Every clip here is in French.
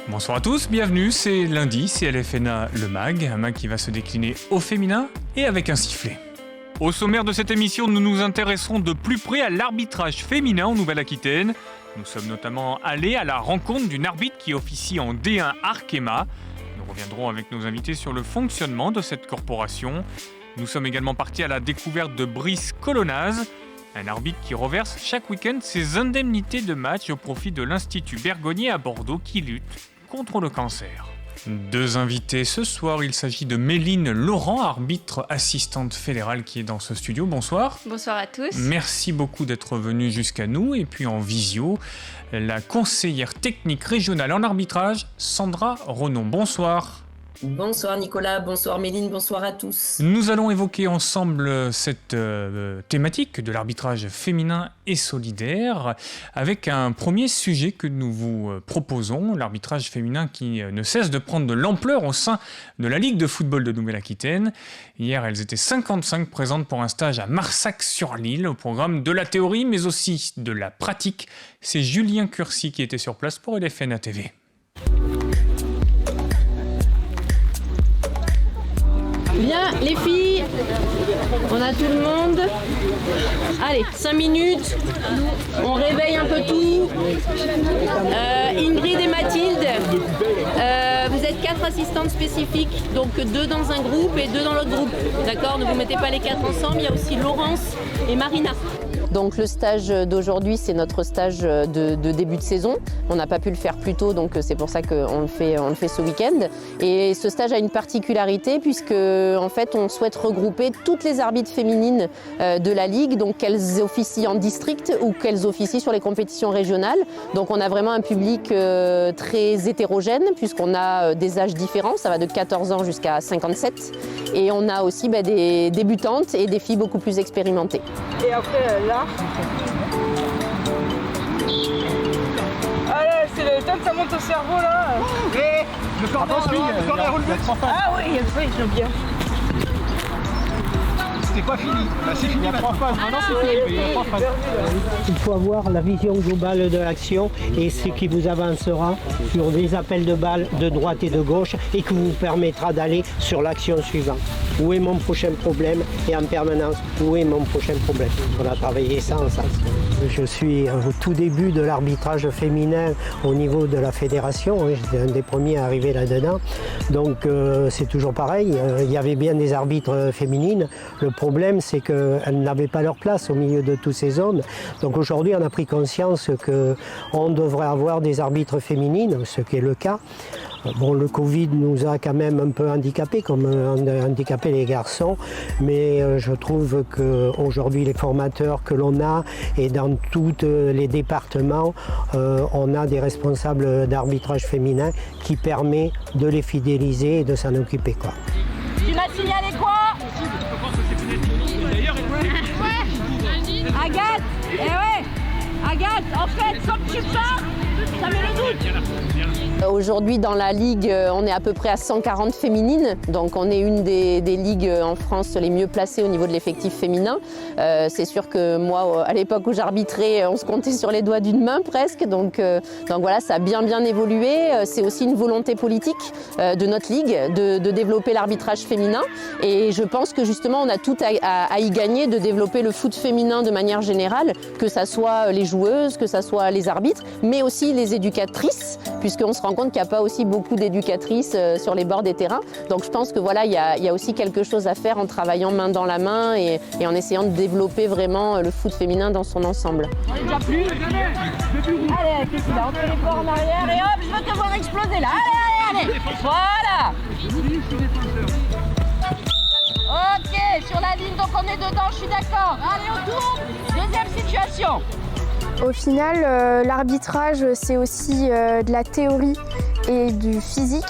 Bonsoir à tous, bienvenue, c'est lundi, c'est LFNA le MAG, un MAG qui va se décliner au féminin et avec un sifflet. Au sommaire de cette émission, nous nous intéresserons de plus près à l'arbitrage féminin en Nouvelle-Aquitaine. Nous sommes notamment allés à la rencontre d'une arbitre qui officie en D1 Arkema. Nous reviendrons avec nos invités sur le fonctionnement de cette corporation. Nous sommes également partis à la découverte de Brice Colonnaz, un arbitre qui reverse chaque week-end ses indemnités de match au profit de l'Institut Bergonié à Bordeaux qui lutte contre le cancer. Deux invités ce soir, il s'agit de Méline Laurent, arbitre assistante fédérale qui est dans ce studio. Bonsoir. Bonsoir à tous. Merci beaucoup d'être venu jusqu'à nous. Et puis en visio, la conseillère technique régionale en arbitrage, Sandra Renon. Bonsoir. Bonsoir Nicolas, bonsoir Méline, bonsoir à tous. Nous allons évoquer ensemble cette thématique de l'arbitrage féminin et solidaire avec un premier sujet que nous vous proposons, l'arbitrage féminin qui ne cesse de prendre de l'ampleur au sein de la Ligue de football de Nouvelle-Aquitaine. Hier, elles étaient 55 présentes pour un stage à Marsac-sur-l'Île au programme de la théorie mais aussi de la pratique. C'est Julien Curcy qui était sur place pour LFNA TV. Bien, les filles, on a tout le monde. Allez, 5 minutes, on réveille un peu tout. Ingrid et Mathilde, vous êtes 4 assistantes spécifiques, donc 2 dans un groupe et 2 dans l'autre groupe. D'accord, ne vous mettez pas les 4 ensemble, il y a aussi Laurence et Marina. Donc le stage d'aujourd'hui, c'est notre stage de début de saison. On n'a pas pu le faire plus tôt, donc c'est pour ça qu'on le fait ce week-end. Et ce stage a une particularité puisque en fait, on souhaite regrouper toutes les arbitres féminines de la Ligue, donc qu'elles officient en district ou qu'elles officient sur les compétitions régionales. Donc on a vraiment un public très hétérogène puisqu'on a des âges différents, ça va de 14 ans jusqu'à 57. Et on a aussi des débutantes et des filles beaucoup plus expérimentées. Et après là. Allez, c'est le temps que ça monte au cerveau là. Et le cordon relevé. Ah oui, j'aime bien. C'est pas fini. C'est fini, il y a 3 phases. Maintenant c'est fini, il y a 3 phases. Il faut avoir la vision globale de l'action et ce qui vous avancera sur des appels de balles de droite et de gauche et qui vous permettra d'aller sur l'action suivante. Où est mon prochain problème? Et en permanence, où est mon prochain problème? On a travaillé ça ensemble. Je suis au tout début de l'arbitrage féminin au niveau de la fédération. J'étais un des premiers à arriver là-dedans. Donc c'est toujours pareil. Il y avait bien des arbitres féminines. Le problème, c'est qu'elles n'avaient pas leur place au milieu de tous ces hommes. Donc aujourd'hui, on a pris conscience qu'on devrait avoir des arbitres féminines, ce qui est le cas. Bon, le Covid nous a quand même un peu handicapés, comme on a handicapé les garçons, mais je trouve qu'aujourd'hui, les formateurs que l'on a et dans tous les départements, on a des responsables d'arbitrage féminin qui permet de les fidéliser et de s'en occuper, quoi. Tu m'as signalé quoi? Agathe, Agathe, en fait, comme tu pars, ça met le doute. Aujourd'hui, dans la Ligue, on est à peu près à 140 féminines. Donc, on est une des ligues en France les mieux placées au niveau de l'effectif féminin. C'est sûr que moi, à l'époque où j'arbitrais, on se comptait sur les doigts d'une main presque. Donc voilà, ça a bien évolué. C'est aussi une volonté politique de notre Ligue de développer l'arbitrage féminin. Et je pense que justement, on a tout à y gagner de développer le foot féminin de manière générale, que ça soit les joueuses, que ça soit les arbitres, mais aussi les éducatrices, puisqu'on se rend compte qu'il n'y a pas aussi beaucoup d'éducatrices sur les bords des terrains. Donc je pense que voilà, il y a aussi quelque chose à faire en travaillant main dans la main et en essayant de développer vraiment le foot féminin dans son ensemble. On est déjà plus. Allez, qu'est-ce qu'il a? Entre les corps en arrière et hop, je veux te voir exploser là. Allez. Voilà. Ok, sur la ligne, donc on est dedans, je suis d'accord. Allez, on tourne. Deuxième situation. Au final, l'arbitrage, c'est aussi de la théorie et du physique.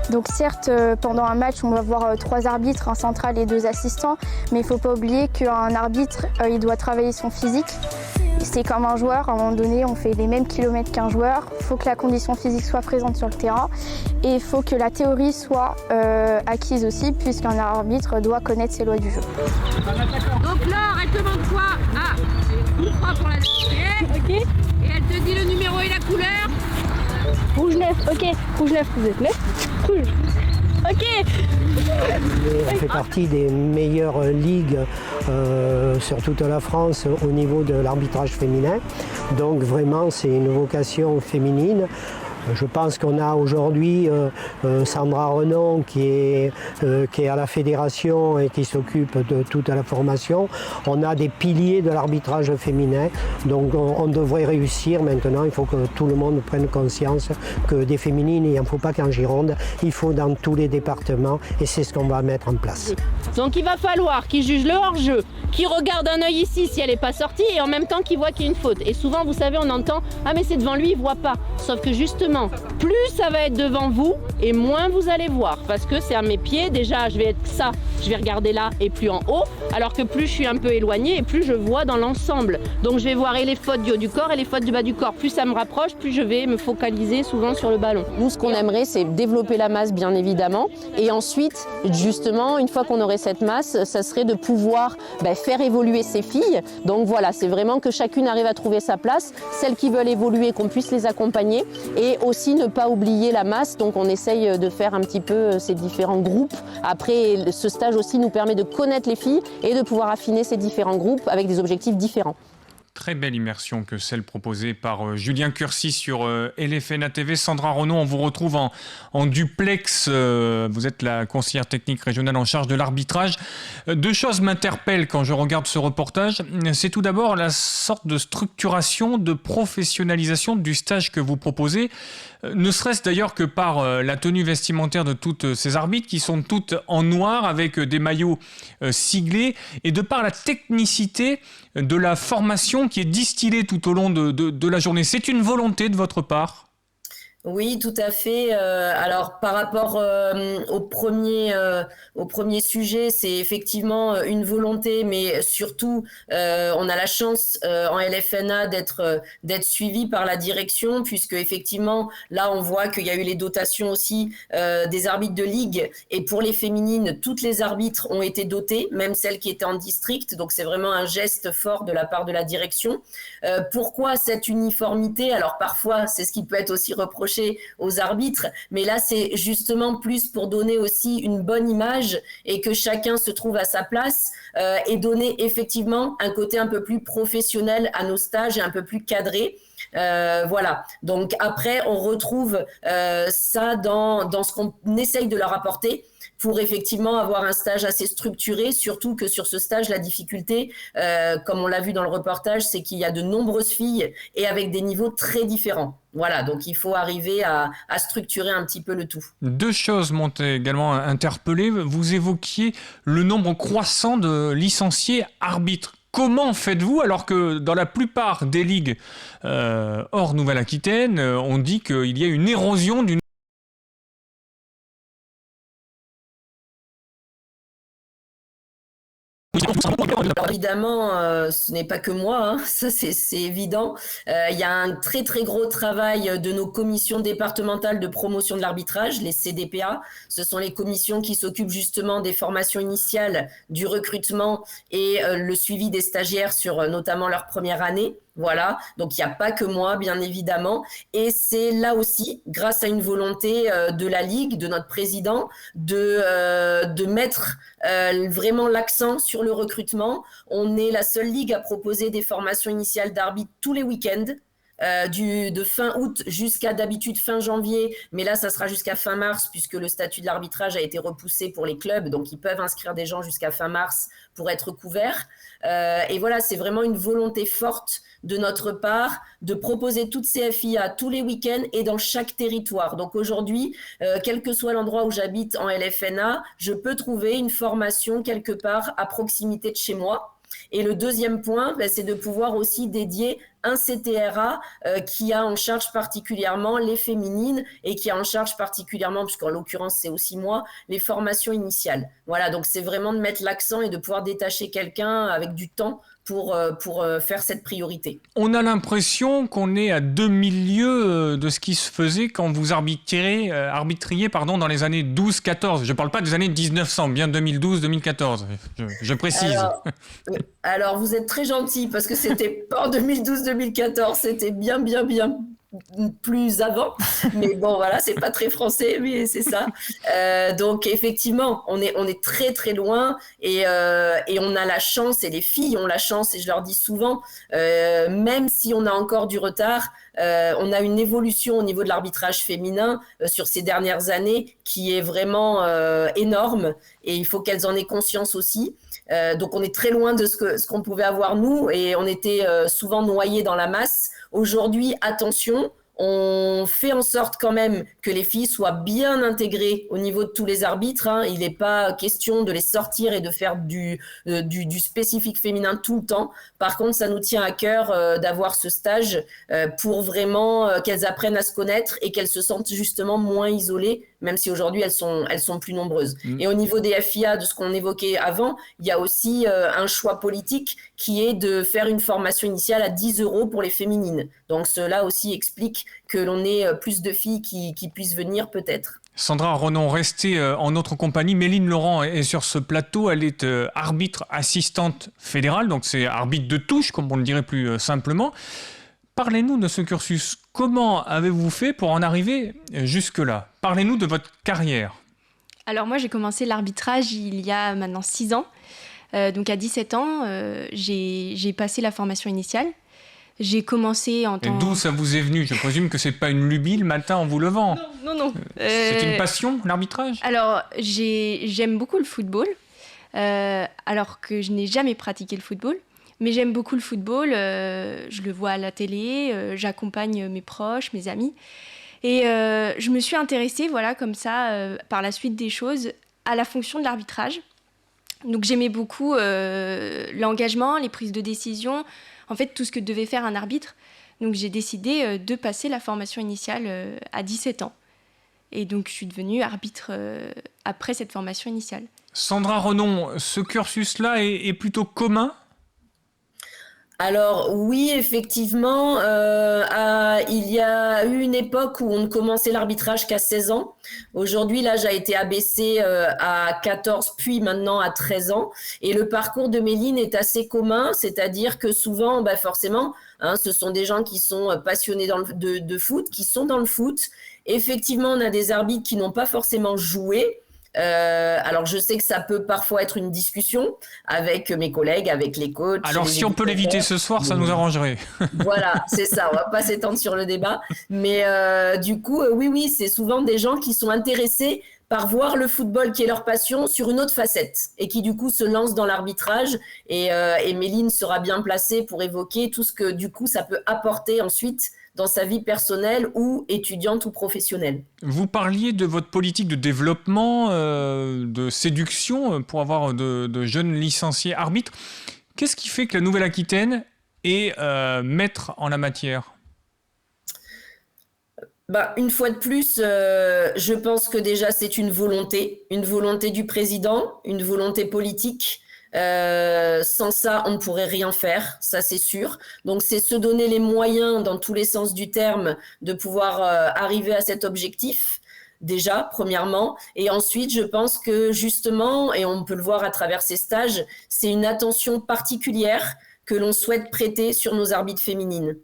Donc certes, pendant un match, on va avoir 3 arbitres, un central et 2 assistants, mais il ne faut pas oublier qu'un arbitre, il doit travailler son physique. C'est comme un joueur, à un moment donné, on fait les mêmes kilomètres qu'un joueur. Il faut que la condition physique soit présente sur le terrain et il faut que la théorie soit acquise aussi, puisqu'un arbitre doit connaître ses lois du jeu. Donc Laure, elle te demande quoi? Ah, coup franc pour la ok. Et elle te dit le numéro et la couleur? Rouge 9, ok. Rouge 9, vous êtes 9. Rouge. Ok. On fait partie des meilleures ligues sur toute la France au niveau de l'arbitrage féminin. Donc vraiment, c'est une vocation féminine. Je pense qu'on a aujourd'hui Sandra Renon qui est à la fédération et qui s'occupe de toute la formation. On a des piliers de l'arbitrage féminin, donc on devrait réussir maintenant. Il faut que tout le monde prenne conscience que des féminines, il n'en faut pas qu'en Gironde, il faut dans tous les départements et c'est ce qu'on va mettre en place. Donc il va falloir qu'ils jugent le hors-jeu, qu'ils regardent un œil ici si elle n'est pas sortie et en même temps qu'ils voient qu'il y a une faute. Et souvent, vous savez, on entend « Ah mais c'est devant lui, il ne voit pas ». Sauf que justement, plus ça va être devant vous et moins vous allez voir parce que c'est à mes pieds. Déjà, je vais être ça, je vais regarder là et plus en haut, alors que plus je suis un peu éloignée et plus je vois dans l'ensemble. Donc je vais voir et les fautes du haut du corps et les fautes du bas du corps. Plus ça me rapproche, plus je vais me focaliser souvent sur le ballon. Nous, ce qu'on aimerait, c'est développer la masse, bien évidemment. Et ensuite, justement, une fois qu'on aurait cette masse, ça serait de pouvoir faire évoluer ces filles. Donc voilà, c'est vraiment que chacune arrive à trouver sa place. Celles qui veulent évoluer, qu'on puisse les accompagner. Et aussi ne pas oublier la masse, donc on essaye de faire un petit peu ces différents groupes. Après, ce stage aussi nous permet de connaître les filles et de pouvoir affiner ces différents groupes avec des objectifs différents. Très belle immersion que celle proposée par Julien Curcy sur LFNA TV. Sandra Renon, on vous retrouve en duplex. Vous êtes la conseillère technique régionale en charge de l'arbitrage. Deux choses m'interpellent quand je regarde ce reportage. C'est tout d'abord la sorte de structuration, de professionnalisation du stage que vous proposez. Ne serait-ce d'ailleurs que par la tenue vestimentaire de toutes ces arbitres qui sont toutes en noir avec des maillots siglés et de par la technicité de la formation qui est distillée tout au long de la journée. C'est une volonté de votre part ? Oui, tout à fait. Alors, par rapport au premier sujet, c'est effectivement une volonté, mais surtout, on a la chance en LFNA d'être suivi par la direction, puisque effectivement, là, on voit qu'il y a eu les dotations aussi des arbitres de ligue, et pour les féminines, toutes les arbitres ont été dotées, même celles qui étaient en district. Donc, c'est vraiment un geste fort de la part de la direction. Pourquoi cette uniformité? Alors, parfois, c'est ce qui peut être aussi reproché aux arbitres, mais là c'est justement plus pour donner aussi une bonne image et que chacun se trouve à sa place et donner effectivement un côté un peu plus professionnel à nos stages et un peu plus cadré. Voilà, donc après on retrouve ça dans ce qu'on essaye de leur apporter pour effectivement avoir un stage assez structuré, surtout que sur ce stage, la difficulté, comme on l'a vu dans le reportage, c'est qu'il y a de nombreuses filles et avec des niveaux très différents. Voilà, donc il faut arriver à structurer un petit peu le tout. Deux choses m'ont également interpellé. Vous évoquiez le nombre croissant de licenciés arbitres. Comment faites-vous alors que dans la plupart des ligues hors Nouvelle-Aquitaine, on dit qu'il y a une érosion du Alors évidemment, ce n'est pas que moi, hein, ça c'est évident. Il y a un très très gros travail de nos commissions départementales de promotion de l'arbitrage, les CDPA. Ce sont les commissions qui s'occupent justement des formations initiales, du recrutement et le suivi des stagiaires sur notamment leur première année. Voilà, donc il n'y a pas que moi, bien évidemment. Et c'est là aussi, grâce à une volonté de la Ligue, de notre président, de mettre vraiment l'accent sur le recrutement. On est la seule Ligue à proposer des formations initiales d'arbitres tous les week-ends. De fin août jusqu'à d'habitude fin janvier, mais là ça sera jusqu'à fin mars puisque le statut de l'arbitrage a été repoussé pour les clubs, donc ils peuvent inscrire des gens jusqu'à fin mars pour être couverts. Et voilà, c'est vraiment une volonté forte de notre part de proposer toutes ces FIA tous les week-ends et dans chaque territoire. Donc aujourd'hui, quel que soit l'endroit où j'habite en LFNA, je peux trouver une formation quelque part à proximité de chez moi. Et le deuxième point, c'est de pouvoir aussi dédier un CTRA qui a en charge particulièrement les féminines et qui a en charge particulièrement, puisqu'en l'occurrence c'est aussi moi, les formations initiales. Voilà, donc c'est vraiment de mettre l'accent et de pouvoir détacher quelqu'un avec du temps pour faire cette priorité. On a l'impression qu'on est à demi-lieue de ce qui se faisait quand vous arbitriez dans les années 12-14. Je ne parle pas des années 1900, bien 2012-2014, je précise. Alors, vous êtes très gentil parce que c'était pas en 2012-2014, c'était bien. plus avant, mais bon voilà, c'est pas très français, mais c'est ça. Donc effectivement, on est très très loin et on a la chance, et les filles ont la chance, et je leur dis souvent, même si on a encore du retard, on a une évolution au niveau de l'arbitrage féminin sur ces dernières années qui est vraiment énorme, et il faut qu'elles en aient conscience aussi. Donc on est très loin de ce qu'on pouvait avoir nous, et on était souvent noyés dans la masse. Aujourd'hui, attention, on fait en sorte quand même que les filles soient bien intégrées au niveau de tous les arbitres, hein. Il n'est pas question de les sortir et de faire du spécifique féminin tout le temps. Par contre, ça nous tient à cœur d'avoir ce stage pour vraiment qu'elles apprennent à se connaître et qu'elles se sentent justement moins isolées, même si aujourd'hui elles sont plus nombreuses. Et au niveau des FIA, de ce qu'on évoquait avant, il y a aussi un choix politique qui est de faire une formation initiale à 10 € pour les féminines. Donc cela aussi explique que l'on ait plus de filles qui puissent venir peut-être. Sandra Renon, restez en notre compagnie. Méline Laurent est sur ce plateau. Elle est arbitre assistante fédérale, donc c'est arbitre de touche, comme on le dirait plus simplement. Parlez-nous de ce cursus. Comment avez-vous fait pour en arriver jusque-là? Parlez-nous de votre carrière. Alors moi, j'ai commencé l'arbitrage il y a maintenant 6 ans. Donc à 17 ans, j'ai passé la formation initiale. J'ai commencé en tant... Et d'où ça vous est venu? Je présume que c'est pas une lubie le matin en vous levant. Non. C'est une passion, l'arbitrage? Alors, j'aime beaucoup le football, alors que je n'ai jamais pratiqué le football. Mais j'aime beaucoup le football, je le vois à la télé, j'accompagne mes proches, mes amis. Et je me suis intéressée, voilà, comme ça, par la suite des choses, à la fonction de l'arbitrage. Donc j'aimais beaucoup l'engagement, les prises de décision, en fait tout ce que devait faire un arbitre. Donc j'ai décidé de passer la formation initiale à 17 ans. Et donc je suis devenue arbitre après cette formation initiale. Sandra Renon, ce cursus-là est plutôt commun? Alors oui, effectivement, il y a eu une époque où on ne commençait l'arbitrage qu'à 16 ans. Aujourd'hui, l'âge a été abaissé à 14, puis maintenant à 13 ans. Et le parcours de Méline est assez commun, c'est-à-dire que souvent, forcément, ce sont des gens qui sont passionnés de foot, qui sont dans le foot. Effectivement, on a des arbitres qui n'ont pas forcément joué. Alors je sais que ça peut parfois être une discussion avec mes collègues, avec les coachs. Alors si on peut l'éviter ce soir, ça nous arrangerait. Voilà, c'est ça, on va pas s'étendre sur le débat. Mais du coup, oui, c'est souvent des gens qui sont intéressés par voir le football qui est leur passion sur une autre facette et qui du coup se lancent dans l'arbitrage. Et Méline sera bien placée pour évoquer tout ce que du coup ça peut apporter ensuite dans sa vie personnelle ou étudiante ou professionnelle. Vous parliez de votre politique de développement, de séduction pour avoir de jeunes licenciés arbitres. Qu'est-ce qui fait que la Nouvelle-Aquitaine est maître en la matière? Une fois de plus, je pense que déjà c'est une volonté du président, une volonté politique. Sans ça, on ne pourrait rien faire, ça c'est sûr. Donc c'est se donner les moyens dans tous les sens du terme de pouvoir arriver à cet objectif, déjà, premièrement. Et ensuite, je pense que justement, et on peut le voir à travers ces stages, c'est une attention particulière que l'on souhaite prêter sur nos arbitres féminines.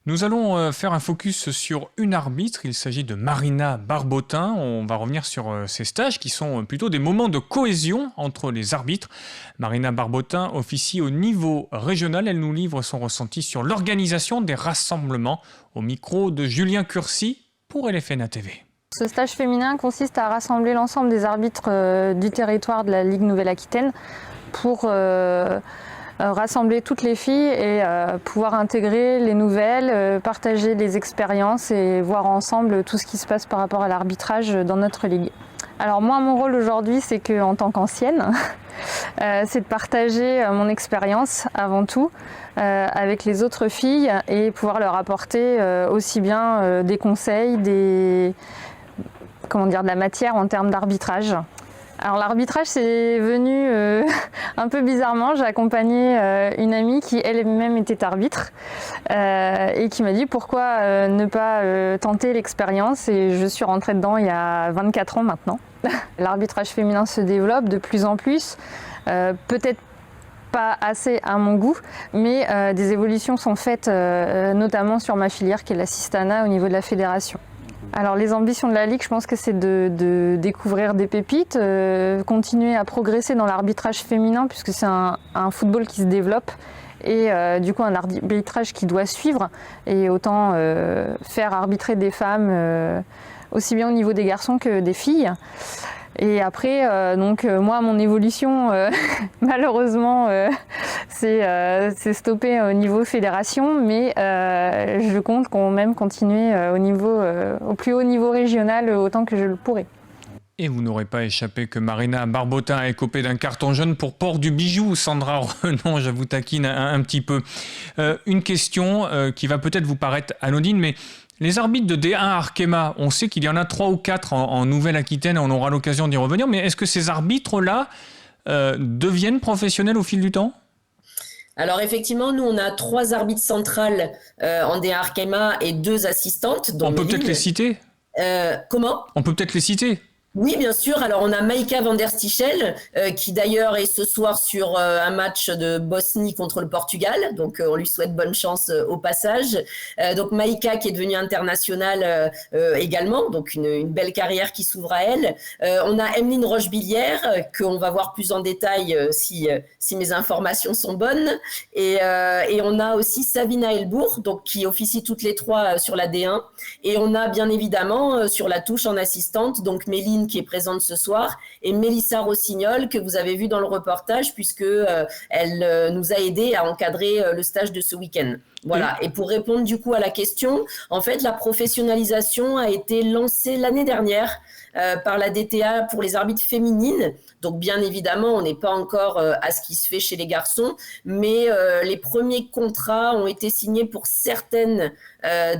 Nous allons faire un focus sur une arbitre, il s'agit de Marina Barbotin. On va revenir sur ces stages qui sont plutôt des moments de cohésion entre les arbitres. Marina Barbotin officie au niveau régional, elle nous livre son ressenti sur l'organisation des rassemblements au micro de Julien Curcy pour LFNA TV. Ce stage féminin consiste à rassembler l'ensemble des arbitres du territoire de la Ligue Nouvelle-Aquitaine pour rassembler toutes les filles et pouvoir intégrer les nouvelles, partager les expériences et voir ensemble tout ce qui se passe par rapport à l'arbitrage dans notre ligue. Alors moi, mon rôle aujourd'hui, c'est qu'en tant qu'ancienne, c'est de partager mon expérience avant tout avec les autres filles et pouvoir leur apporter aussi bien des conseils, de la matière en termes d'arbitrage. Alors l'arbitrage, c'est venu un peu bizarrement. J'ai accompagné une amie qui elle-même était arbitre et qui m'a dit pourquoi ne pas tenter l'expérience, et je suis rentrée dedans il y a 24 ans maintenant. L'arbitrage féminin se développe de plus en plus, peut-être pas assez à mon goût, mais des évolutions sont faites, notamment sur ma filière qui est l'assistanat au niveau de la fédération. Alors les ambitions de la Ligue, je pense que c'est de découvrir des pépites, continuer à progresser dans l'arbitrage féminin puisque c'est un football qui se développe et du coup un arbitrage qui doit suivre et autant faire arbitrer des femmes aussi bien au niveau des garçons que des filles. Et après, moi, mon évolution, malheureusement, c'est stoppé au niveau fédération, mais je compte quand même continuer au plus haut niveau régional autant que je le pourrai. Et vous n'aurez pas échappé que Marina Barbotin a écopé d'un carton jaune pour port du bijou. Sandra Renon, je vous taquine un petit peu. Une question qui va peut-être vous paraître anodine, mais les arbitres de D1 Arkema, on sait qu'il y en a 3 ou 4 en Nouvelle-Aquitaine, on aura l'occasion d'y revenir, mais est-ce que ces arbitres-là deviennent professionnels au fil du temps ? Alors effectivement, nous on a 3 arbitres centrales en D1 Arkema et 2 assistantes. On peut peut-être les citer ? Comment ? On peut peut-être les citer ? Oui, bien sûr. Alors, on a Maïka van der Stichel, qui d'ailleurs est ce soir sur un match de Bosnie contre le Portugal. Donc, on lui souhaite bonne chance au passage. Donc, Maïka qui est devenue internationale également. Donc, une belle carrière qui s'ouvre à elle. On a Emeline Rochebillière, qu'on va voir plus en détail si mes informations sont bonnes. Et on a aussi Savina Elbourg, donc, qui officie toutes les 3 sur la D1. Et on a bien évidemment sur la touche en assistante, donc Méline qui est présente ce soir, et Mélissa Rossignol, que vous avez vu dans le reportage, puisque elle nous a aidé à encadrer le stage de ce week-end. Voilà. Et pour répondre du coup à la question, en fait, la professionnalisation a été lancée l'année dernière par la DTA pour les arbitres féminines. Donc, bien évidemment, on n'est pas encore à ce qui se fait chez les garçons, mais les premiers contrats ont été signés pour certaines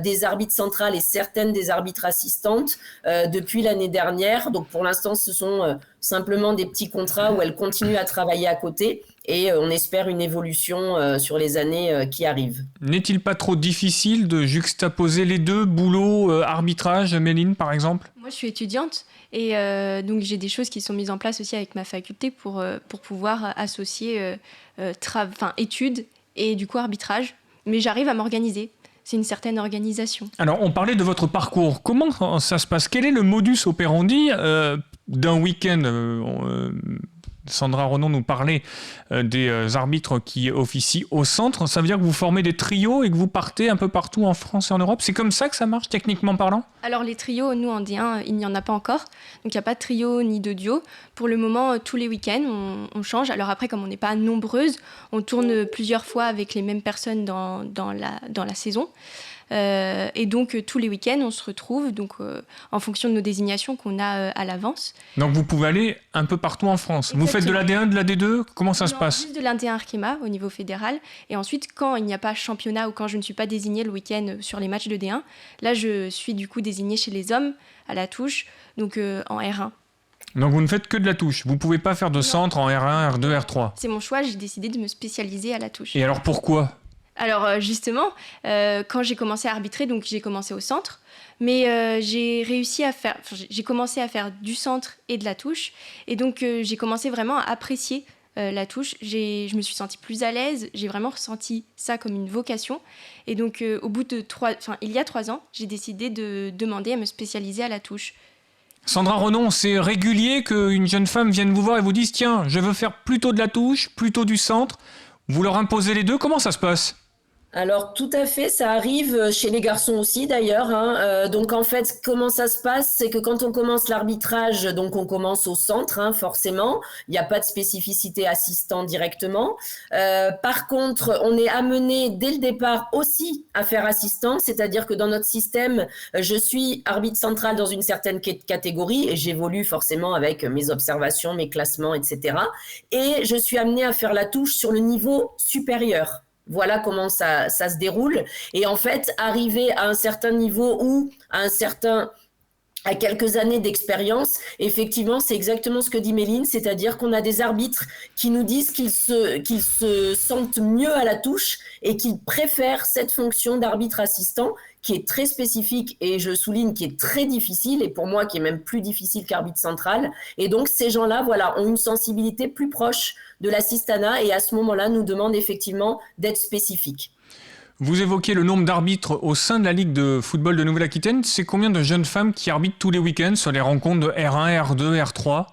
des arbitres centrales et certaines des arbitres assistantes depuis l'année dernière. Donc, pour l'instant, ce sont simplement des petits contrats où elles continuent à travailler à côté. Et on espère une évolution sur les années qui arrivent. N'est-il pas trop difficile de juxtaposer les deux, boulot, arbitrage, Méline par exemple ? Moi je suis étudiante et donc j'ai des choses qui sont mises en place aussi avec ma faculté pour pouvoir associer études et du coup arbitrage. Mais j'arrive à m'organiser. C'est une certaine organisation. Alors on parlait de votre parcours. Comment ça se passe ? Quel est le modus operandi d'un week-end Sandra Renon nous parlait des arbitres qui officient au centre. Ça veut dire que vous formez des trios et que vous partez un peu partout en France et en Europe. C'est comme ça que ça marche, techniquement parlant ? Alors les trios, nous en D1, il n'y en a pas encore. Donc il n'y a pas de trio ni de duo. Pour le moment, tous les week-ends, on change. Alors après, comme on n'est pas nombreuses, on tourne plusieurs fois avec les mêmes personnes dans la saison. Et donc tous les week-ends on se retrouve donc, en fonction de nos désignations qu'on a à l'avance. Donc vous pouvez aller un peu partout en France. Exactement. Vous faites de la D1, de la D2 ? Comment ça se passe ? Juste de la D1 Arkema au niveau fédéral. Et ensuite quand il n'y a pas championnat ou quand je ne suis pas désignée le week-end sur les matchs de D1, là je suis du coup désignée chez les hommes à la touche, donc en R1. Donc vous ne faites que de la touche. Vous ne pouvez pas faire de centre en R1, R2, R3. C'est mon choix, j'ai décidé de me spécialiser à la touche. Et alors pourquoi ? Alors justement, quand j'ai commencé à arbitrer, donc j'ai commencé au centre, mais j'ai commencé à faire du centre et de la touche, et donc j'ai commencé vraiment à apprécier la touche. Je me suis sentie plus à l'aise, j'ai vraiment ressenti ça comme une vocation, et donc au bout de il y a 3 ans, j'ai décidé de demander à me spécialiser à la touche. Sandra Renon, c'est régulier qu'une jeune femme vienne vous voir et vous dise « Tiens, je veux faire plutôt de la touche, plutôt du centre ». Vous leur imposez les deux, comment ça se passe ? Alors tout à fait, ça arrive chez les garçons aussi d'ailleurs. Donc en fait, comment ça se passe ? C'est que quand on commence l'arbitrage, donc on commence au centre, forcément. Il n'y a pas de spécificité assistant directement. Par contre, on est amené dès le départ aussi à faire assistant, c'est-à-dire que dans notre système, je suis arbitre central dans une certaine catégorie et j'évolue forcément avec mes observations, mes classements, etc. Et je suis amené à faire la touche sur le niveau supérieur. Voilà comment ça se déroule. Et en fait, arriver à un certain niveau ou à quelques années d'expérience, effectivement, c'est exactement ce que dit Méline, c'est-à-dire qu'on a des arbitres qui nous disent qu'ils se sentent mieux à la touche et qu'ils préfèrent cette fonction d'arbitre assistant qui est très spécifique et je souligne qui est très difficile et pour moi qui est même plus difficile qu'arbitre central. Et donc ces gens-là, voilà, ont une sensibilité plus proche de l'assistanat et à ce moment-là nous demandent effectivement d'être spécifiques. Vous évoquez le nombre d'arbitres au sein de la Ligue de football de Nouvelle-Aquitaine. C'est combien de jeunes femmes qui arbitrent tous les week-ends sur les rencontres de R1, R2, R3 ?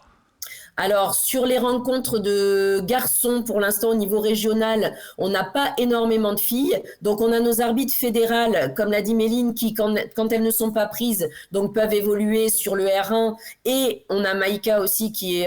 Alors, sur les rencontres de garçons, pour l'instant, au niveau régional, on n'a pas énormément de filles. Donc, on a nos arbitres fédérales, comme l'a dit Méline, qui, quand elles ne sont pas prises, donc peuvent évoluer sur le R1. Et on a Maïka aussi qui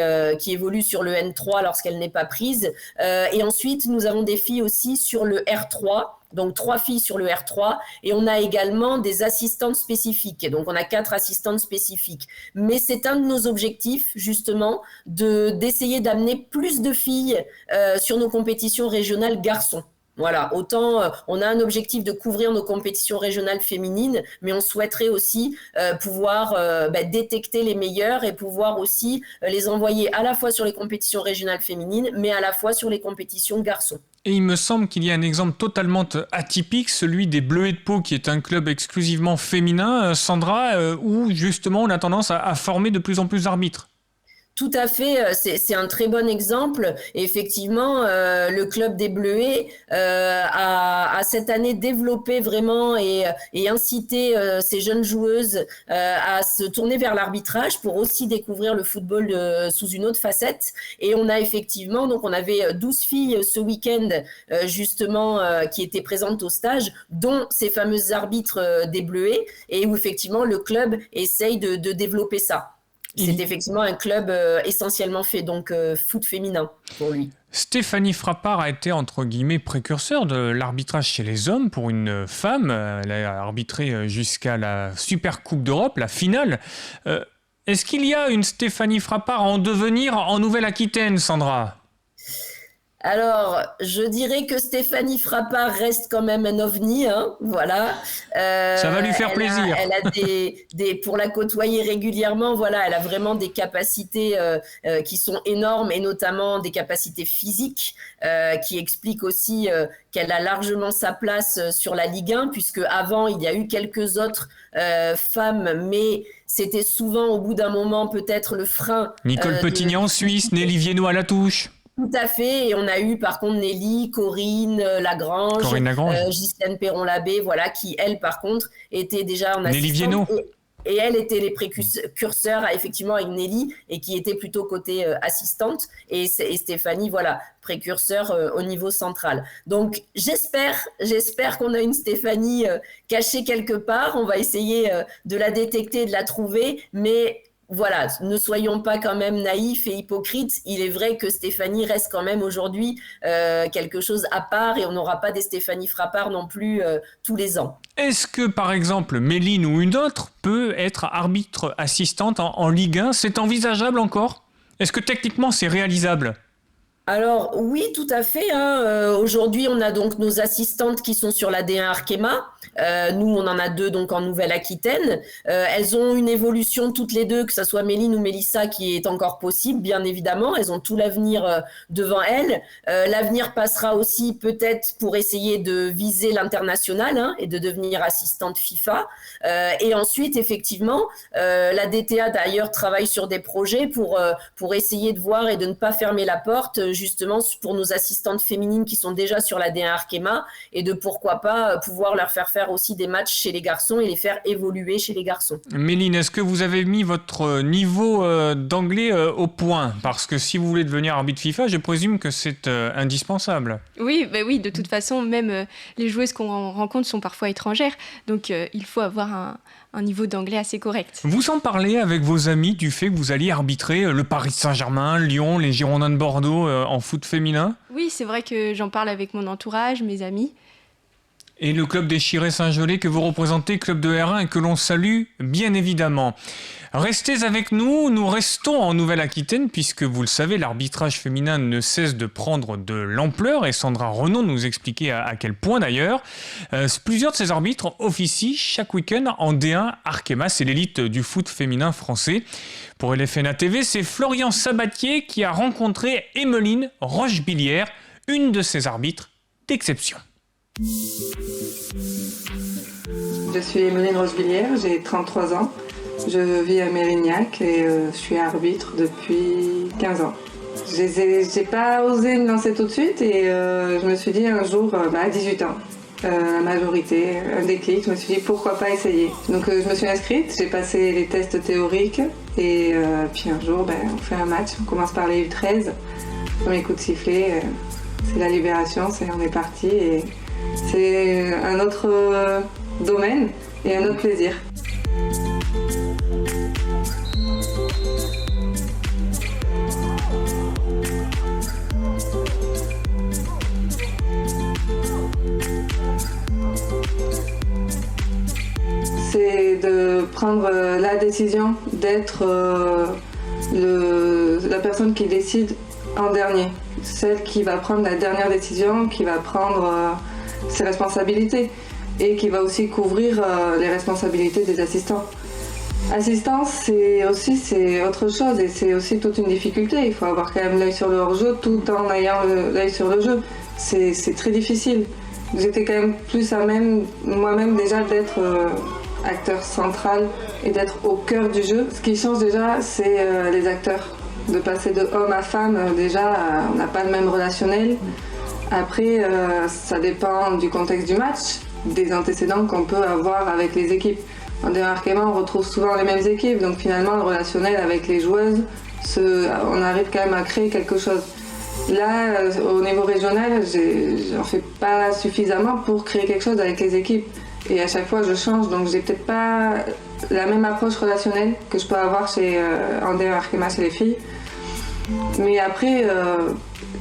évolue sur le N3 lorsqu'elle n'est pas prise. Et ensuite, nous avons des filles aussi sur le R3. Donc 3 filles sur le R3 et on a également des assistantes spécifiques. Donc on a 4 assistantes spécifiques. Mais c'est un de nos objectifs justement d'essayer d'amener plus de filles sur nos compétitions régionales garçons. Voilà, autant on a un objectif de couvrir nos compétitions régionales féminines, mais on souhaiterait aussi pouvoir détecter les meilleurs et pouvoir aussi les envoyer à la fois sur les compétitions régionales féminines, mais à la fois sur les compétitions garçons. Et il me semble qu'il y a un exemple totalement atypique, celui des Bleuets de Pau, qui est un club exclusivement féminin, Sandra, où justement on a tendance à former de plus en plus d'arbitres. Tout à fait, c'est un très bon exemple. Et effectivement, le club des Bleuets a cette année développé vraiment et incité ces jeunes joueuses à se tourner vers l'arbitrage pour aussi découvrir le football sous une autre facette. Et on a effectivement, donc on avait 12 filles ce week-end justement qui étaient présentes au stage, dont ces fameuses arbitres des Bleuets, et où effectivement le club essaye de développer ça. C'est effectivement un club essentiellement fait, donc foot féminin pour lui. Stéphanie Frappard a été entre guillemets précurseur de l'arbitrage chez les hommes pour une femme. Elle a arbitré jusqu'à la Super Coupe d'Europe, la finale. Est-ce qu'il y a une Stéphanie Frappard en devenir en Nouvelle-Aquitaine, Sandra ? Alors, je dirais que Stéphanie Frappard reste quand même un ovni, hein, voilà. Ça va lui faire plaisir. Elle a pour la côtoyer régulièrement, voilà, elle a vraiment des capacités qui sont énormes et notamment des capacités physiques qui expliquent aussi qu'elle a largement sa place sur la Ligue 1 puisque avant il y a eu quelques autres femmes, mais c'était souvent au bout d'un moment peut-être le frein. Nicole Petignan en Suisse, Nelly Viennot à la touche. Tout à fait, et on a eu par contre Nelly, Corinne Lagrange. Ghislaine Perron-Labbé, voilà, qui elle par contre était déjà en assistante. Nelly Viennot. Et elle était les précurseurs effectivement avec Nelly et qui était plutôt côté assistante et Stéphanie, voilà, précurseur au niveau central. Donc j'espère qu'on a une Stéphanie cachée quelque part. On va essayer de la détecter et de la trouver, mais voilà, ne soyons pas quand même naïfs et hypocrites. Il est vrai que Stéphanie reste quand même aujourd'hui quelque chose à part et on n'aura pas des Stéphanie Frappard non plus tous les ans. Est-ce que, par exemple, Méline ou une autre peut être arbitre assistante en Ligue 1 ? C'est envisageable encore ? Est-ce que techniquement c'est réalisable ? Alors oui, tout à fait. Aujourd'hui, on a donc nos assistantes qui sont sur la D1 Arkema. Nous, on en a 2 donc en Nouvelle-Aquitaine. Elles ont une évolution toutes les 2, que ce soit Méline ou Mélissa, qui est encore possible, bien évidemment. Elles ont tout l'avenir devant elles. L'avenir passera aussi peut-être pour essayer de viser l'international et de devenir assistante FIFA. Et ensuite, effectivement, la DTA d'ailleurs travaille sur des projets pour essayer de voir et de ne pas fermer la porte justement pour nos assistantes féminines qui sont déjà sur la D1 Arkema et de pourquoi pas pouvoir leur faire aussi des matchs chez les garçons et les faire évoluer chez les garçons. Méline, est-ce que vous avez mis votre niveau d'anglais au point ? Parce que si vous voulez devenir arbitre FIFA, je présume que c'est indispensable. Oui, de toute façon, même les joueuses qu'on rencontre sont parfois étrangères, donc il faut avoir un niveau d'anglais assez correct. Vous en parlez avec vos amis du fait que vous alliez arbitrer le Paris Saint-Germain, Lyon, les Girondins de Bordeaux en foot féminin ? Oui, c'est vrai que j'en parle avec mon entourage, mes amis. Et le club des Chiré-Saint-Gelais que vous représentez, club de R1 et que l'on salue bien évidemment. Restez avec nous, nous restons en Nouvelle-Aquitaine puisque vous le savez, l'arbitrage féminin ne cesse de prendre de l'ampleur et Sandra Renaud nous expliquait à quel point d'ailleurs. Plusieurs de ces arbitres officient chaque week-end en D1 Arkema, c'est l'élite du foot féminin français. Pour LFNA TV, c'est Florian Sabatier qui a rencontré Emmeline Rochebillière, une de ces arbitres d'exception. Je suis Emeline Rochebillière, j'ai 33 ans. Je vis à Mérignac et je suis arbitre depuis 15 ans. J'ai pas osé me lancer tout de suite et je me suis dit un jour, à 18 ans, la majorité, un déclic, je me suis dit pourquoi pas essayer. Donc je me suis inscrite, j'ai passé les tests théoriques et puis un jour on fait un match, on commence par les U13, premier coup de sifflet, c'est la libération, on est parti et c'est un autre domaine et un autre plaisir. C'est de prendre la décision d'être la personne qui décide en dernier, celle qui va prendre la dernière décision, qui va prendre ses responsabilités et qui va aussi couvrir les responsabilités des assistants. Assistance, c'est autre chose et c'est aussi toute une difficulté. Il faut avoir quand même l'œil sur le hors-jeu tout en ayant l'œil sur le jeu. C'est très difficile. J'étais quand même plus à même moi-même déjà d'être acteur central et d'être au cœur du jeu. Ce qui change déjà, c'est les acteurs. De passer de homme à femme, déjà, on n'a pas le même relationnel. Après, ça dépend du contexte du match, des antécédents qu'on peut avoir avec les équipes. En démarquement, on retrouve souvent les mêmes équipes, donc finalement, le relationnel avec les joueuses, on arrive quand même à créer quelque chose. Là, au niveau régional, j'en fais pas suffisamment pour créer quelque chose avec les équipes. Et à chaque fois, je change, donc j'ai peut-être pas la même approche relationnelle que je peux avoir en démarquement chez les filles. Mais après,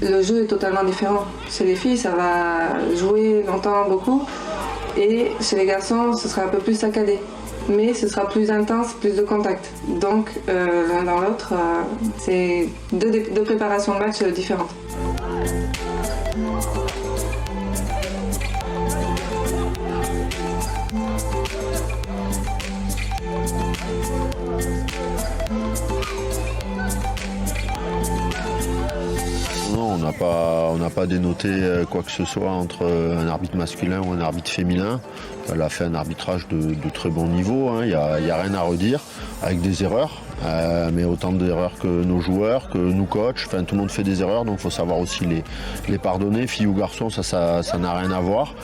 le jeu est totalement différent. Chez les filles, ça va jouer longtemps, beaucoup. Et chez les garçons, ce sera un peu plus saccadé. Mais ce sera plus intense, plus de contact. Donc, l'un dans l'autre, c'est deux préparations de match différentes. Non, on n'a pas dénoté quoi que ce soit entre un arbitre masculin ou un arbitre féminin. Elle a fait un arbitrage de très bon niveau, il n'y a rien à redire, avec des erreurs, mais autant d'erreurs que nos joueurs, que nous coachs, enfin tout le monde fait des erreurs, donc il faut savoir aussi les pardonner, filles ou garçons, ça n'a rien à voir.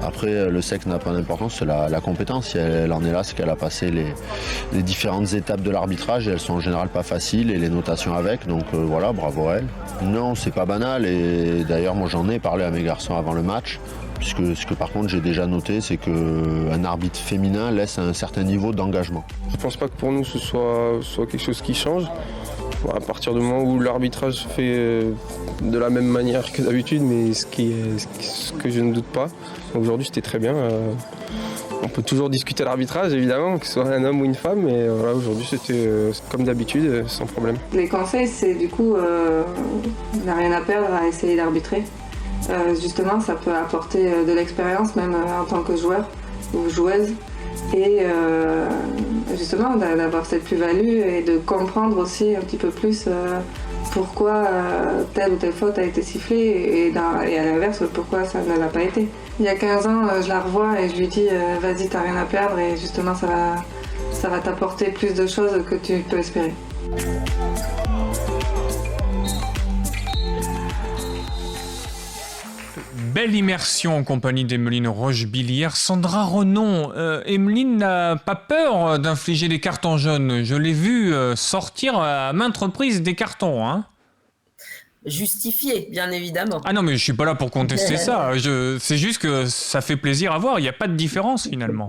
Après, le sexe n'a pas d'importance, c'est la compétence, si elle en est là, c'est qu'elle a passé les différentes étapes de l'arbitrage, et elles sont en général pas faciles, et les notations avec, donc voilà, bravo à elle. Non, c'est pas banal, et d'ailleurs moi j'en ai parlé à mes garçons avant le match. Puisque ce que par contre j'ai déjà noté, c'est qu'un arbitre féminin laisse un certain niveau d'engagement. Je ne pense pas que pour nous ce soit quelque chose qui change. Bon, à partir du moment où l'arbitrage se fait de la même manière que d'habitude, mais ce que je ne doute pas. Aujourd'hui c'était très bien. On peut toujours discuter l'arbitrage évidemment, que ce soit un homme ou une femme, mais voilà, aujourd'hui c'était comme d'habitude, sans problème. Les conseils, c'est du coup, on n'a rien à perdre à essayer d'arbitrer. Justement, ça peut apporter de l'expérience, même en tant que joueur ou joueuse. Et justement, d'avoir cette plus-value et de comprendre aussi un petit peu plus pourquoi telle ou telle faute a été sifflée et à l'inverse, pourquoi ça ne l'a pas été. Il y a 15 ans, je la revois et je lui dis vas-y, t'as rien à perdre et justement, ça va t'apporter plus de choses que tu peux espérer. Belle immersion en compagnie d'Emeline Rochebillière. Sandra Renon, Emeline n'a pas peur d'infliger des cartons jaunes. Je l'ai vu sortir à maintes reprises des cartons, hein. Justifié, bien évidemment. Ah non, mais je suis pas là pour contester ça. C'est juste que ça fait plaisir à voir. Il n'y a pas de différence finalement.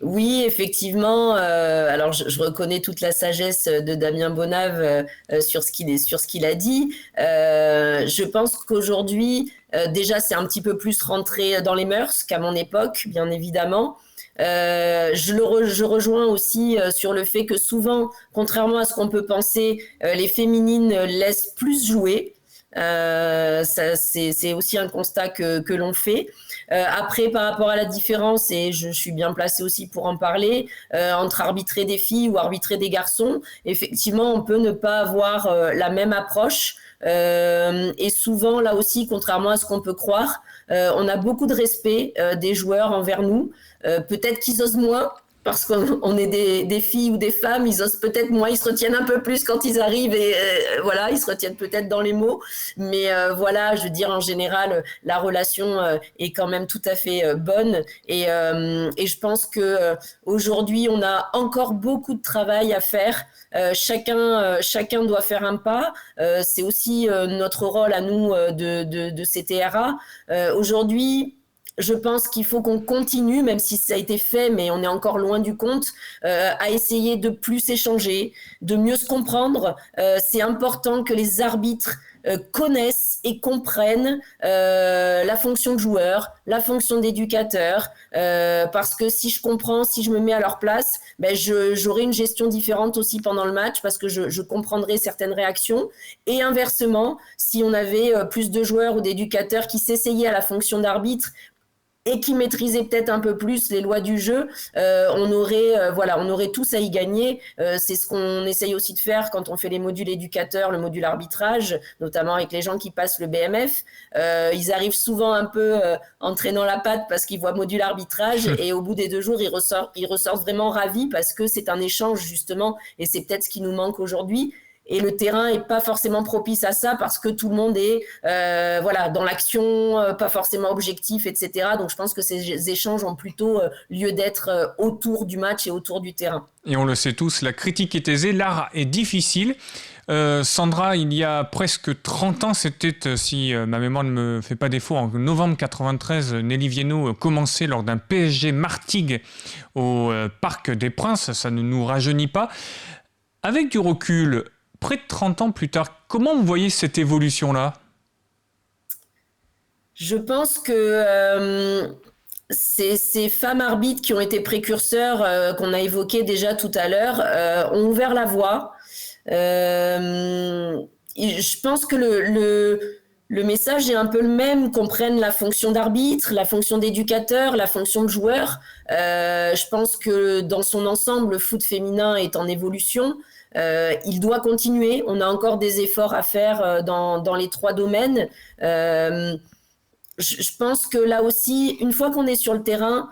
Oui, effectivement. Alors, je reconnais toute la sagesse de Damien Bonave sur ce qu'il a dit. Je pense qu'aujourd'hui, déjà, c'est un petit peu plus rentré dans les mœurs qu'à mon époque, bien évidemment. Je rejoins aussi sur le fait que souvent, contrairement à ce qu'on peut penser, les féminines laissent plus jouer. C'est aussi un constat que l'on fait. Après, par rapport à la différence, et je suis bien placée aussi pour en parler, entre arbitrer des filles ou arbitrer des garçons, effectivement, on peut ne pas avoir la même approche. Et souvent, là aussi, contrairement à ce qu'on peut croire, on a beaucoup de respect des joueurs envers nous. Peut-être qu'ils osent moins, parce qu'on est des filles ou des femmes, ils osent peut-être moins, ils se retiennent un peu plus quand ils arrivent et voilà, ils se retiennent peut-être dans les mots. Mais voilà, je veux dire, en général, la relation est quand même tout à fait bonne. Et je pense qu'aujourd'hui, on a encore beaucoup de travail à faire. Chacun doit faire un pas. C'est aussi notre rôle à nous de CTRA. Aujourd'hui, je pense qu'il faut qu'on continue, même si ça a été fait, mais on est encore loin du compte, à essayer de plus échanger, de mieux se comprendre. C'est important que les arbitres connaissent et comprennent la fonction de joueur, la fonction d'éducateur, parce que si je comprends, si je me mets à leur place, ben j'aurai une gestion différente aussi pendant le match, parce que je comprendrai certaines réactions. Et inversement, si on avait plus de joueurs ou d'éducateurs qui s'essayaient à la fonction d'arbitre, et qui maîtrisaient peut-être un peu plus les lois du jeu, on aurait tous à y gagner. C'est ce qu'on essaye aussi de faire quand on fait les modules éducateurs, le module arbitrage, notamment avec les gens qui passent le BMF. Ils arrivent souvent un peu en traînant la patte parce qu'ils voient module arbitrage et au bout des 2 jours, ils ressortent vraiment ravis parce que c'est un échange justement et c'est peut-être ce qui nous manque aujourd'hui. Et le terrain est pas forcément propice à ça parce que tout le monde est dans l'action, pas forcément objectif, etc. Donc je pense que ces échanges ont plutôt lieu d'être autour du match et autour du terrain. Et on le sait tous, la critique est aisée, l'art est difficile. Sandra, il y a presque 30 ans, c'était, si ma mémoire ne me fait pas défaut, en novembre 93, Nelly Viennot commençait lors d'un PSG Martigues au Parc des Princes. Ça ne nous rajeunit pas. Avec du recul, près de 30 ans plus tard, comment vous voyez cette évolution-là ? Je pense que ces femmes arbitres qui ont été précurseurs, qu'on a évoquées déjà tout à l'heure, ont ouvert la voie. Je pense que le message est un peu le même, qu'on prenne la fonction d'arbitre, la fonction d'éducateur, la fonction de joueur. Je pense que dans son ensemble, le foot féminin est en évolution. Il doit continuer. On a encore des efforts à faire dans les 3 domaines. Je pense que là aussi, une fois qu'on est sur le terrain,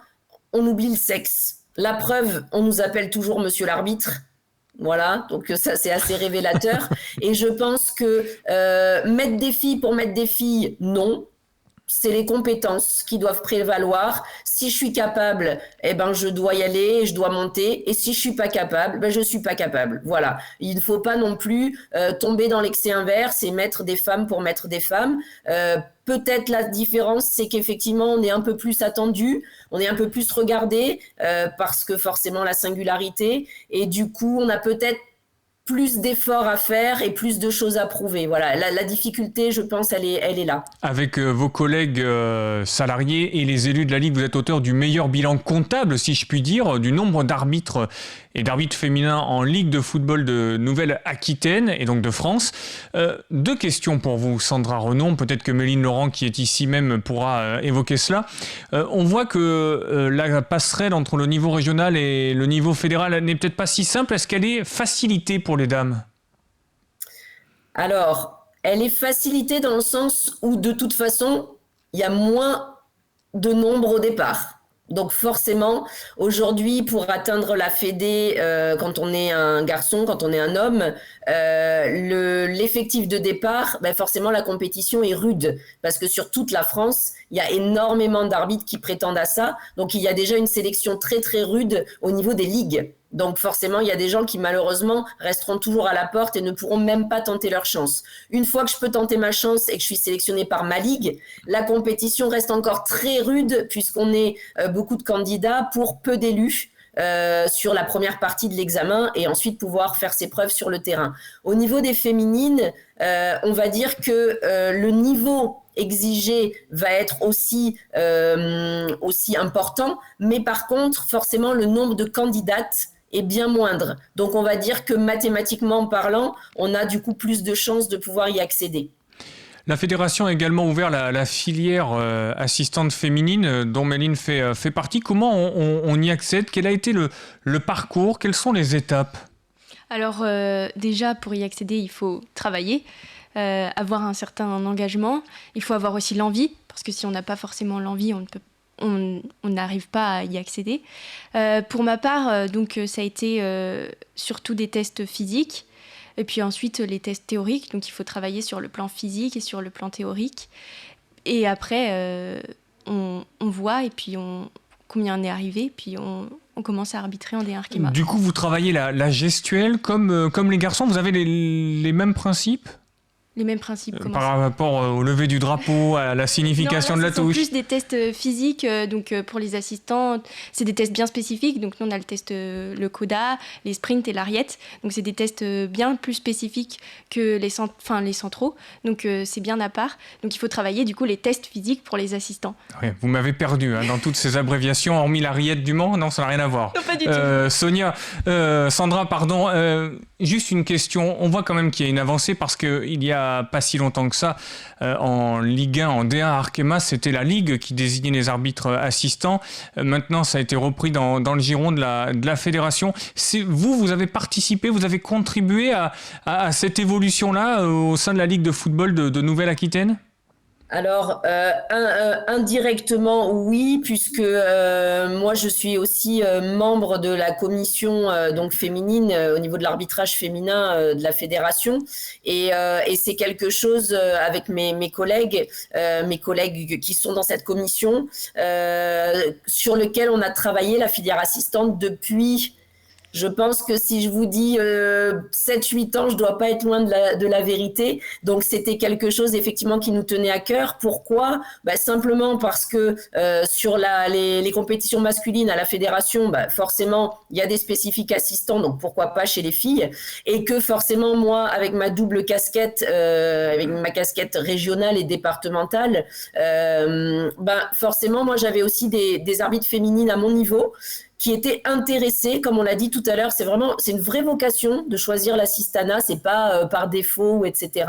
on oublie le sexe. La preuve, on nous appelle toujours monsieur l'arbitre. Voilà, donc ça c'est assez révélateur. Et je pense que mettre des filles pour mettre des filles, non. C'est les compétences qui doivent prévaloir. Si je suis capable, je dois y aller, je dois monter. Et si je suis pas capable, je suis pas capable. Voilà. Il ne faut pas non plus tomber dans l'excès inverse et mettre des femmes pour mettre des femmes. Peut-être la différence, c'est qu'effectivement, on est un peu plus attendu, on est un peu plus regardé parce que forcément la singularité. Et du coup, on a peut-être plus d'efforts à faire et plus de choses à prouver. Voilà, la difficulté, je pense, elle est là. Avec vos collègues salariés et les élus de la Ligue, vous êtes auteur du meilleur bilan comptable, si je puis dire, du nombre d'arbitres et d'arbitres féminins en Ligue de football de Nouvelle-Aquitaine et donc de France. 2 questions pour vous, Sandra Renon. Peut-être que Méline Laurent, qui est ici même, pourra évoquer cela. On voit que la passerelle entre le niveau régional et le niveau fédéral n'est peut-être pas si simple. Est-ce qu'elle est facilitée pour les dames ? Alors, elle est facilitée dans le sens où, de toute façon, il y a moins de nombre au départ. Donc forcément, aujourd'hui, pour atteindre la fédé, quand on est un garçon, quand on est un homme, l'effectif de départ, forcément la compétition est rude. Parce que sur toute la France, il y a énormément d'arbitres qui prétendent à ça. Donc il y a déjà une sélection très très rude au niveau des ligues. Donc forcément, il y a des gens qui malheureusement resteront toujours à la porte et ne pourront même pas tenter leur chance. Une fois que je peux tenter ma chance et que je suis sélectionnée par ma ligue, la compétition reste encore très rude puisqu'on est beaucoup de candidats pour peu d'élus sur la première partie de l'examen et ensuite pouvoir faire ses preuves sur le terrain. Au niveau des féminines, on va dire que le niveau exigé va être aussi important, mais par contre, forcément, le nombre de candidates est bien moindre. Donc, on va dire que mathématiquement parlant, on a du coup plus de chances de pouvoir y accéder. La fédération a également ouvert la filière assistante féminine dont Méline fait partie. Comment on y accède? Quel a été le parcours? Quelles sont les étapes? Alors déjà, pour y accéder, il faut travailler, avoir un certain engagement. Il faut avoir aussi l'envie, parce que si on n'a pas forcément l'envie, on n'arrive pas à y accéder. Pour ma part, donc, ça a été surtout des tests physiques, et puis ensuite les tests théoriques. Donc il faut travailler sur le plan physique et sur le plan théorique. Et après, on voit, et puis combien on est arrivé, puis on commence à arbitrer en D1 Arkema. Du coup, vous travaillez la gestuelle comme les garçons. Vous avez les mêmes principes? Les mêmes principes. Par rapport au lever du drapeau, à la signification de la touche. Ce sont plus des tests physiques, donc pour les assistants, c'est des tests bien spécifiques. Donc nous, on a le test, le CODA, les sprints et l'ariette. Donc c'est des tests bien plus spécifiques que les centraux. Donc c'est bien à part. Donc il faut travailler du coup les tests physiques pour les assistants. Oui, vous m'avez perdu dans toutes ces abréviations, hormis l'ariette du Mans. Non, ça n'a rien à voir. Non, pas du tout. Sandra, pardon. Juste une question. On voit quand même qu'il y a une avancée parce qu'il y a pas si longtemps que ça, en Ligue 1, en D1 Arkema, c'était la Ligue qui désignait les arbitres assistants. Maintenant, ça a été repris dans le giron de la fédération. Vous avez participé, vous avez contribué à cette évolution-là au sein de la Ligue de football de Nouvelle-Aquitaine? Alors, indirectement, oui, puisque moi, je suis aussi membre de la commission donc féminine au niveau de l'arbitrage féminin de la fédération. Et c'est quelque chose avec mes collègues qui sont dans cette commission, sur lequel on a travaillé la filière assistante depuis... Je pense que si je vous dis 7-8 ans, je dois pas être loin de la vérité. Donc, c'était quelque chose effectivement qui nous tenait à cœur. Pourquoi ? Simplement parce que sur les compétitions masculines à la fédération, forcément, il y a des spécifiques assistants, donc pourquoi pas chez les filles. Et que forcément, moi, avec ma double casquette, avec ma casquette régionale et départementale, forcément, moi, j'avais aussi des arbitres féminines à mon niveau qui étaient intéressés, comme on l'a dit tout à l'heure, c'est une vraie vocation de choisir l'assistanat, c'est pas par défaut, etc.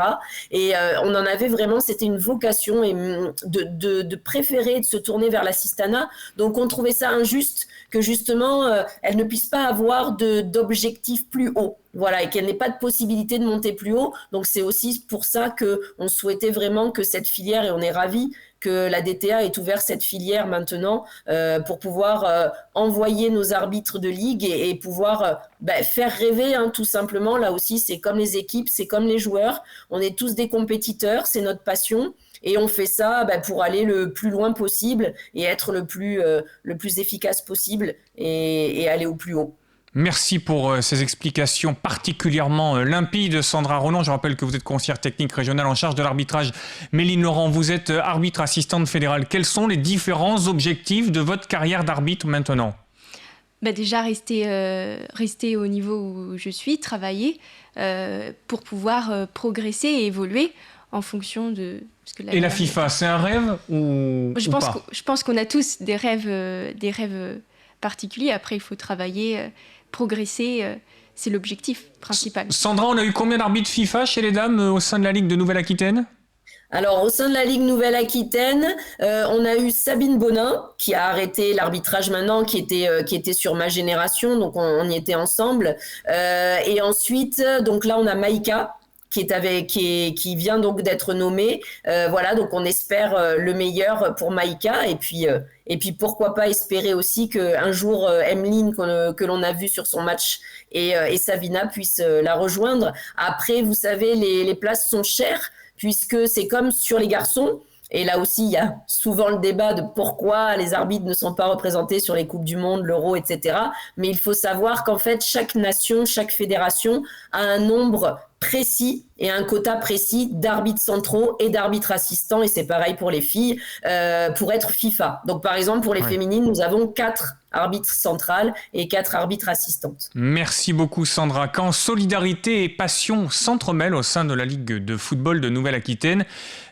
Et on en avait vraiment, c'était une vocation et de préférer de se tourner vers l'assistanat. Donc on trouvait ça injuste que justement elle ne puisse pas avoir d'objectifs plus hauts. Voilà, et qu'elle n'ait pas de possibilité de monter plus haut. Donc c'est aussi pour ça qu'on souhaitait vraiment que cette filière, et on est ravis que la DTA ait ouvert cette filière maintenant pour pouvoir envoyer nos arbitres de ligue et pouvoir faire rêver, tout simplement. Là aussi, c'est comme les équipes, c'est comme les joueurs. On est tous des compétiteurs, c'est notre passion. Et on fait ça pour aller le plus loin possible et être le plus efficace possible et aller au plus haut. Merci pour ces explications particulièrement limpides, Sandra Roland. Je rappelle que vous êtes conseillère technique régionale en charge de l'arbitrage. Méline Laurent, vous êtes arbitre assistante fédérale. Quels sont les différents objectifs de votre carrière d'arbitre maintenant ? Déjà, rester au niveau où je suis, travailler pour pouvoir progresser et évoluer en fonction de... Et la FIFA, c'est un rêve ou pas ? Je pense qu'on a tous des rêves particuliers. Après, il faut travailler... progresser, c'est l'objectif principal. Sandra, on a eu combien d'arbitres FIFA chez les dames au sein de la Ligue de Nouvelle-Aquitaine ? Alors, au sein de la Ligue Nouvelle-Aquitaine, on a eu Sabine Bonin, qui a arrêté l'arbitrage maintenant, qui était sur ma génération, donc on y était ensemble. Et ensuite, donc là, on a Maïka, qui vient donc d'être nommée. Voilà, donc on espère le meilleur pour Maïka. Et puis pourquoi pas espérer aussi qu'un jour Emeline, que l'on a vu sur son match, et Savina puissent la rejoindre. Après, vous savez, les places sont chères, puisque c'est comme sur les garçons. Et là aussi, il y a souvent le débat de pourquoi les arbitres ne sont pas représentés sur les Coupes du Monde, l'Euro, etc. Mais il faut savoir qu'en fait, chaque nation, chaque fédération a un nombre précis et un quota précis d'arbitres centraux et d'arbitres assistants. Et c'est pareil pour les filles, pour être FIFA. Donc, par exemple, pour les féminines, nous avons 4 arbitres centrales et 4 arbitres assistantes. Merci beaucoup, Sandra. Quand solidarité et passion s'entremêlent au sein de la Ligue de football de Nouvelle-Aquitaine,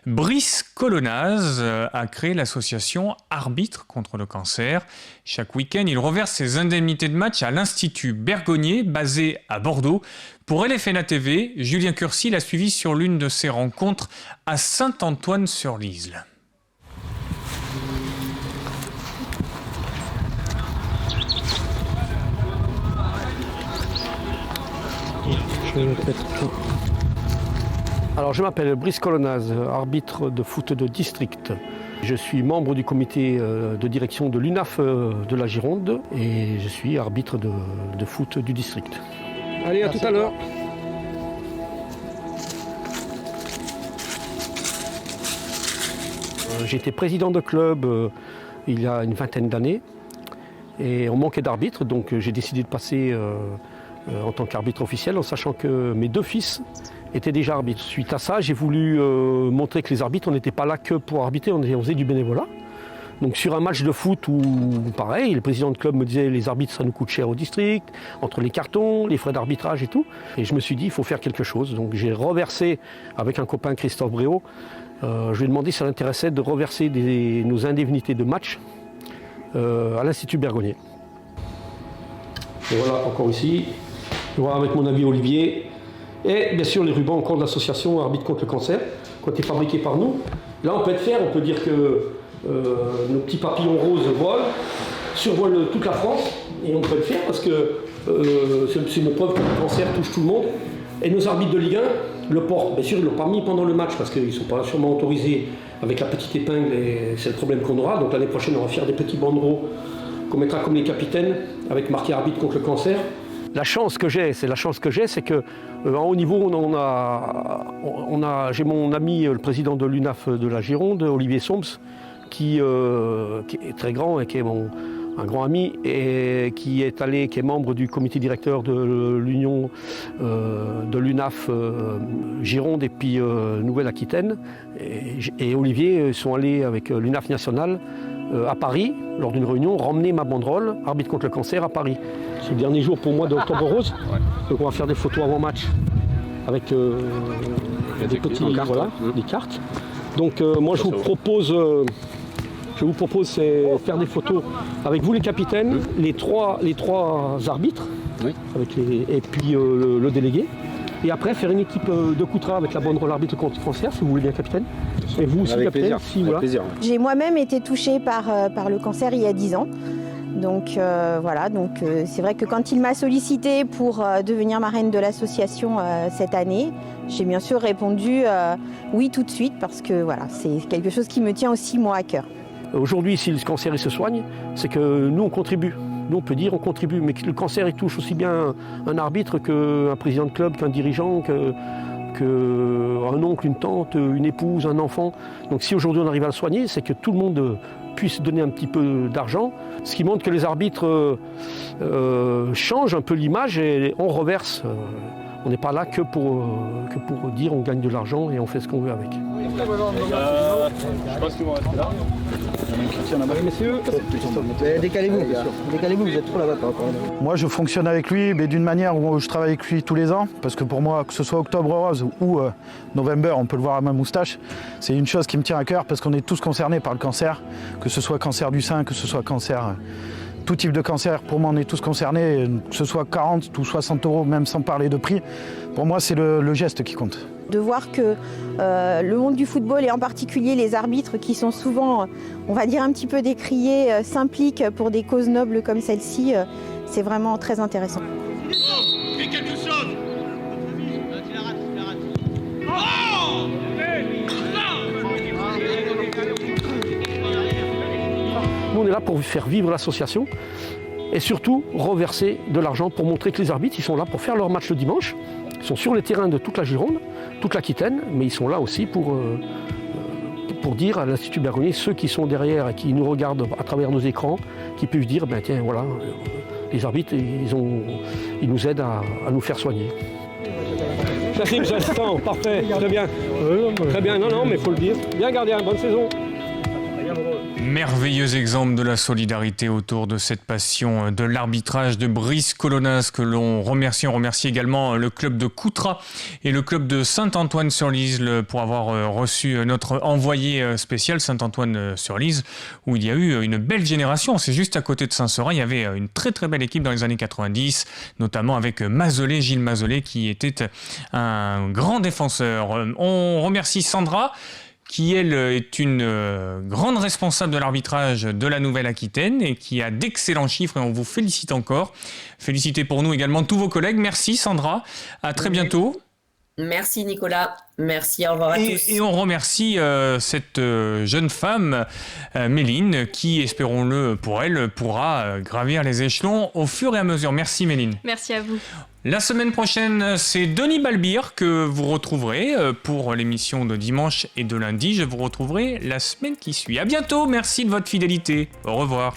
Brice Colonnaz a créé l'association Arbitres contre le cancer. Chaque week-end, il reverse ses indemnités de match à l'Institut Bergonié, basé à Bordeaux, Pour LFNA TV, Julien Curcy l'a suivi sur l'une de ses rencontres à Saint-Antoine-sur-Lisle. Alors je m'appelle Brice Colonnaz, arbitre de foot de district. Je suis membre du comité de direction de l'UNAF de la Gironde et je suis arbitre de foot du district. Allez, à tout à l'heure. J'étais président de club il y a une vingtaine d'années et on manquait d'arbitres, donc j'ai décidé de passer en tant qu'arbitre officiel en sachant que mes 2 fils étaient déjà arbitres. Suite à ça, j'ai voulu montrer que les arbitres, on n'était pas là que pour arbitrer, on faisait du bénévolat. Donc sur un match de foot où, pareil, le président de club me disait les arbitres, ça nous coûte cher au district, entre les cartons, les frais d'arbitrage et tout. Et je me suis dit, il faut faire quelque chose. Donc j'ai reversé, avec un copain Christophe Bréau, je lui ai demandé si ça l'intéressait de reverser nos indemnités de match à l'Institut Bergonié. Et voilà, encore ici, voilà avec mon ami Olivier. Et bien sûr les rubans encore de l'association Arbitre contre le cancer, qui ont été fabriqués par nous. Là on peut être fier, on peut dire que nos petits papillons roses volent, survolent toute la France, et on peut être fier parce que c'est une preuve que le cancer touche tout le monde. Et nos arbitres de Ligue 1 le portent. Bien sûr ils ne l'ont pas mis pendant le match parce qu'ils ne sont pas sûrement autorisés avec la petite épingle et c'est le problème qu'on aura. Donc l'année prochaine on va faire des petits banderoles qu'on mettra comme les capitaines avec marqué Arbitre contre le cancer. La chance que j'ai, c'est que en haut niveau, j'ai mon ami, le président de l'UNAF de la Gironde, Olivier Soms, qui est très grand et qui est un grand ami et qui est membre du comité directeur de l'union de l'UNAF Gironde et puis Nouvelle-Aquitaine. Et Olivier sont allés avec l'UNAF nationale à Paris, lors d'une réunion, ramener ma banderole, Arbitre contre le cancer à Paris. C'est le dernier jour pour moi d'Octobre Rose, donc on va faire des photos avant match avec des petits des cartes. Donc moi je vous propose c'est faire des photos avec vous les capitaines, les trois arbitres, et puis le délégué. Et après, faire une équipe de Coutras avec la banderole arbitre contre le cancer, si vous voulez bien, capitaine. Et vous aussi, capitaine. Avec plaisir. J'ai moi-même été touchée par le cancer il y a 10 ans. Donc voilà, c'est vrai que quand il m'a sollicité pour devenir marraine de l'association cette année, j'ai bien sûr répondu oui tout de suite parce que voilà, c'est quelque chose qui me tient aussi moi à cœur. Aujourd'hui, si le cancer il se soigne, c'est que nous on contribue. Nous, on peut dire on contribue, mais que le cancer il touche aussi bien un arbitre qu'un président de club, qu'un dirigeant, qu'un oncle, une tante, une épouse, un enfant. Donc si aujourd'hui on arrive à le soigner, c'est que tout le monde puisse donner un petit peu d'argent, ce qui montre que les arbitres changent un peu l'image et on reverse. On n'est pas là que pour dire on gagne de l'argent et on fait ce qu'on veut avec. Je pense qu'ils vont rester là. Messieurs, décalez-vous, vous êtes trop là-bas. Moi, je fonctionne avec lui, mais d'une manière où je travaille avec lui tous les ans, parce que pour moi, que ce soit Octobre Rose ou November, on peut le voir à ma moustache, c'est une chose qui me tient à cœur, parce qu'on est tous concernés par le cancer, que ce soit cancer du sein, que ce soit cancer, tout type de cancer. Pour moi, on est tous concernés, que ce soit 40 ou 60 euros, même sans parler de prix. Pour moi, c'est le geste qui compte. De voir que le monde du football et en particulier les arbitres qui sont souvent, on va dire un petit peu décriés, s'impliquent pour des causes nobles comme celle-ci, c'est vraiment très intéressant. Fais quelque chose. Tu la rates. Nous, on est là pour faire vivre l'association et surtout reverser de l'argent pour montrer que les arbitres, ils sont là pour faire leur match le dimanche. Ils sont sur les terrains de toute la Gironde, toute l'Aquitaine, mais ils sont là aussi pour dire à l'Institut Bergonié, ceux qui sont derrière et qui nous regardent à travers nos écrans, qui peuvent dire, ben tiens, voilà, les arbitres, ils nous aident à nous faire soigner. Merci, monsieur l'assistant, parfait, très bien. Très bien, non, mais il faut le dire. Bien gardien, bonne saison. Merveilleux exemple de la solidarité autour de cette passion de l'arbitrage de Brice Colonnas que l'on remercie. On remercie également le club de Coutras et le club de Saint-Antoine-sur-Lise pour avoir reçu notre envoyé spécial Saint-Antoine-sur-Lise où il y a eu une belle génération. C'est juste à côté de Saint-Seurin. Il y avait une très très belle équipe dans les années 90, notamment avec Mazolet, Gilles Mazolet qui était un grand défenseur. On remercie Sandra qui, elle, est une grande responsable de l'arbitrage de la Nouvelle-Aquitaine et qui a d'excellents chiffres et on vous félicite encore. Félicitez pour nous également tous vos collègues. Merci Sandra, à très bientôt. Merci Nicolas, merci, au revoir à tous. Et on remercie cette jeune femme, Méline, qui, espérons-le pour elle, pourra gravir les échelons au fur et à mesure. Merci Méline. Merci à vous. La semaine prochaine, c'est Denis Balbir que vous retrouverez pour l'émission de dimanche et de lundi. Je vous retrouverai la semaine qui suit. À bientôt, merci de votre fidélité. Au revoir.